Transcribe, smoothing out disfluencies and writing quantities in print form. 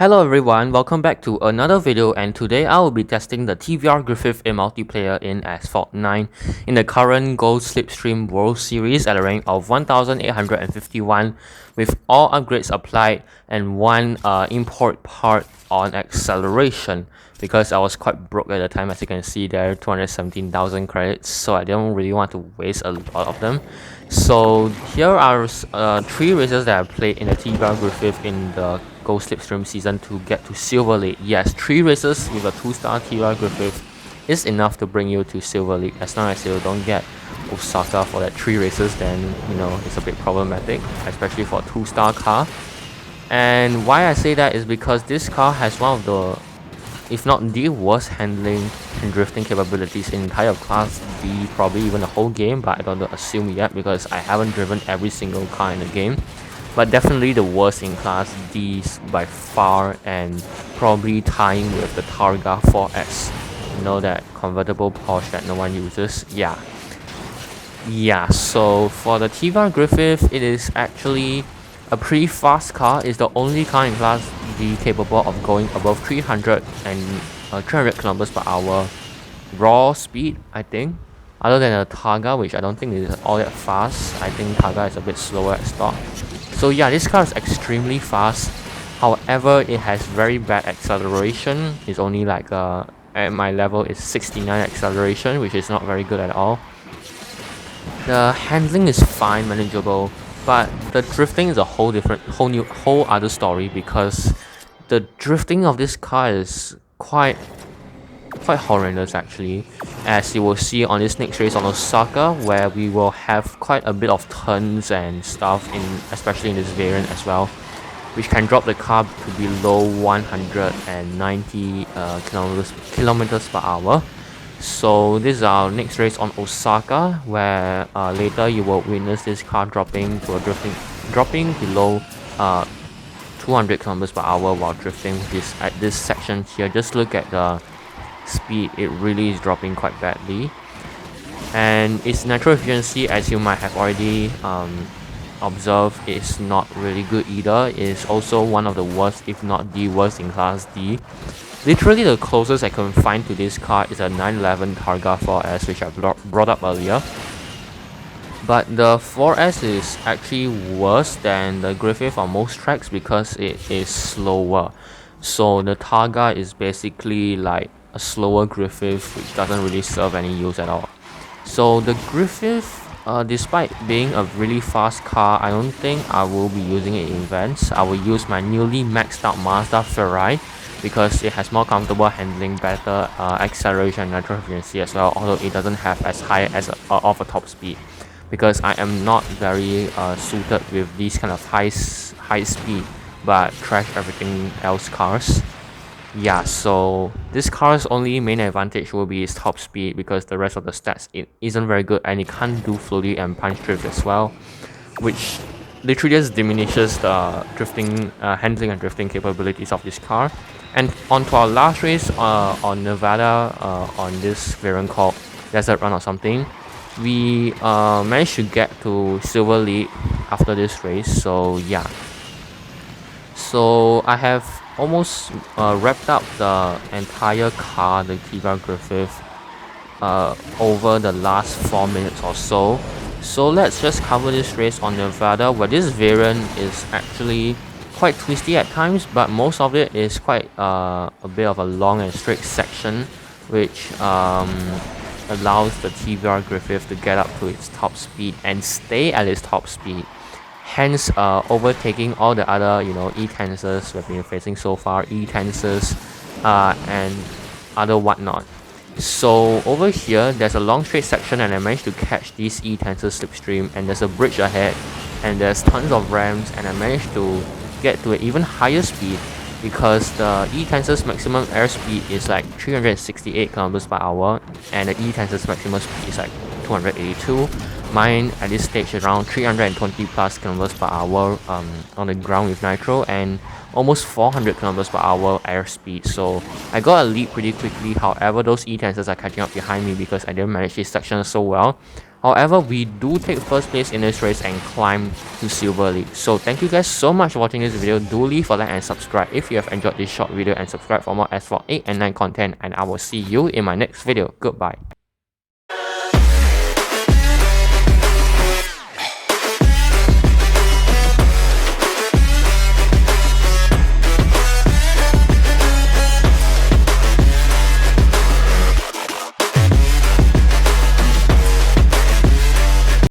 Hello everyone, welcome back to another video, and today I will be testing the TVR Griffith in multiplayer in Asphalt 9 in the current Ghost Slipstream World Series at a rank of 1851 with all upgrades applied and one import part on acceleration, because I was quite broke at the time. As you can see there, 217,000 credits, so I didn't really want to waste a lot of them. So here are 3 races that I played in the TVR Griffith in the Ghost Slipstream season to get to Silver League. Yes, 3 races with a 2-star TVR Griffith is enough to bring you to Silver League. As long as you don't get Osaka for that 3 races, then it's a bit problematic, especially for a 2-star car. And why I say that is because this car has one of the, if not the worst handling and drifting capabilities in entire Class D, probably even the whole game, but I don't assume yet because I haven't driven every single car in the game. But definitely the worst in Class D by far, and probably tying with the Targa 4S. That convertible Porsche that no one uses. Yeah, so for the TVR Griffith, it is actually a pretty fast car. It's the only car in Class D capable of going above 300 km per hour raw speed, I think. Other than a Targa, which I don't think is all that fast. I think Targa is a bit slower at start. So yeah, this car is extremely fast. However, it has very bad acceleration. It's only like at my level is 69 acceleration, which is not very good at all. The handling is fine, manageable, but the drifting is a whole other story, because the drifting of this car is quite horrendous actually, as you will see on this next race on Osaka, where we will have quite a bit of turns and stuff, especially in this variant as well, which can drop the car to below 190 kilometers per hour. So this is our next race on Osaka, where later you will witness this car dropping below 200 kilometers per hour while drifting. At this section here, just look at the speed. It really is dropping quite badly, and its natural efficiency, as you might have already observed, is not really good either. It's also one of the worst, if not the worst, in Class D. Literally the closest I can find to this car is a 911 Targa 4S, which I brought up earlier. But the 4S is actually worse than the Griffith on most tracks because it is slower. So the Targa is basically like a slower Griffith, which doesn't really serve any use at all. So the Griffith, despite being a really fast car, I don't think I will be using it in events. I will use my newly maxed out Mazda Ferrari, because it has more comfortable handling, better acceleration and natural efficiency as well, although it doesn't have as high as of a top speed, because I am not very suited with these kind of high speed but trash everything else cars. Yeah, so this car's only main advantage will be its top speed, because the rest of the stats it isn't very good, and it can't do floaty and punch drift as well, which literally just diminishes the drifting, handling and drifting capabilities of this car. And on to our last race on Nevada, on this variant called Desert Run or something. We managed to get to Silver League after this race. So yeah, so I have almost wrapped up the entire car, the TVR Griffith, over the last 4 minutes or so. So let's just cover this race on Nevada, where this variant is actually quite twisty at times, but most of it is quite a bit of a long and straight section, which allows the TVR Griffith to get up to its top speed and stay at its top speed, hence overtaking all the other E-Tensors we've been facing so far, E-Tensors and other whatnot. So over here there's a long straight section, and I managed to catch this E-Tensor Slipstream, and there's a bridge ahead, and there's tons of ramps, and I managed to get to an even higher speed, because the E-Tensor's maximum airspeed is like 368 km per hour, and the E-Tensor's maximum speed is like 282. Mine at this stage around 320 plus kilometers per hour on the ground with nitro, and almost 400 kilometers per hour airspeed. So I got a lead pretty quickly. However, those E-Tensors are catching up behind me because I didn't manage this section so well. However, we do take first place in this race and climb to Silver League. So thank you guys so much for watching this video. Do leave a like and subscribe if you have enjoyed this short video, and subscribe for more Asphalt 8 and 9 content, and I will see you in my next video. Goodbye.